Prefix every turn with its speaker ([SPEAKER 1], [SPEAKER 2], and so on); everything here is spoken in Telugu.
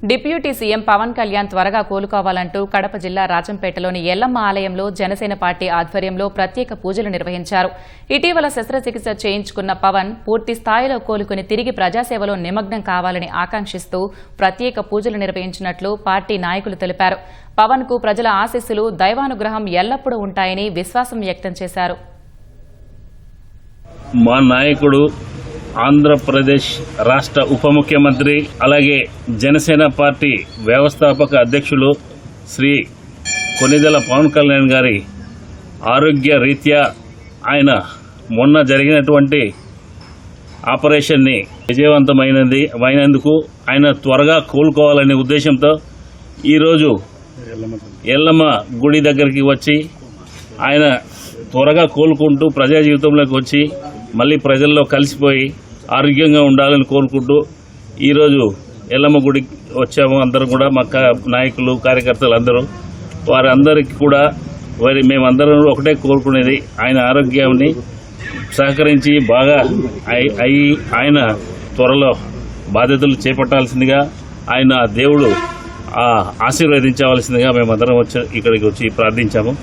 [SPEAKER 1] డిప్యూటీ సీఎం పవన్ కళ్యాణ్ త్వరగా కోలుకోవాలంటూ కడప జిల్లా రాజంపేటలోని ఎల్లమ్మ ఆలయంలో జనసేన పార్టీ ఆధ్వర్యంలో ప్రత్యేక పూజలు నిర్వహించారు. ఇటీవల శస్త్రచికిత్స చేయించుకున్న పవన్ పూర్తి స్థాయిలో కోలుకుని తిరిగి ప్రజాసేవలో నిమగ్నం కావాలని ఆకాంక్షిస్తూ ప్రత్యేక పూజలు నిర్వహించినట్లు పార్టీ నాయకులు తెలిపారు. పవన్ కు ప్రజల ఆశీస్సులు, దైవానుగ్రహం ఎల్లప్పుడూ ఉంటాయని విశ్వాసం వ్యక్తం చేశారు.
[SPEAKER 2] మా నాయకుడు ఆంధ్రప్రదేశ్ రాష్ట్ర ఉప ముఖ్యమంత్రి అలాగే జనసేన పార్టీ వ్యవస్థాపక అధ్యక్షులు శ్రీ కొనిదెల పవన్ కళ్యాణ్ గారి ఆరోగ్య రీత్యా ఆయన మొన్న జరిగినటువంటి ఆపరేషన్ని విజయవంతమైనందుకు ఆయన త్వరగా కోలుకోవాలనే ఉద్దేశంతో ఈరోజు ఎల్లమ్మ గుడి దగ్గరికి వచ్చి ఆయన త్వరగా కోలుకుంటూ ప్రజా జీవితంలోకి వచ్చి మళ్ళీ ప్రజల్లో కలిసిపోయి ఆరోగ్యంగా ఉండాలని కోరుకుంటూ ఈరోజు ఎల్లమ్మ గుడికి వచ్చాము. అందరం కూడా మా నాయకులు, కార్యకర్తలు అందరూ, వారందరికీ కూడా మేమందరం ఒకటే కోరుకునేది ఆయన ఆరోగ్యాన్ని సహకరించి బాగా ఆయన త్వరలో బాధ్యతలు చేపట్టాల్సిందిగా, ఆయన దేవుడు ఆశీర్వదించవలసిందిగా మేమందరం ఇక్కడికి వచ్చి ప్రార్థించాము.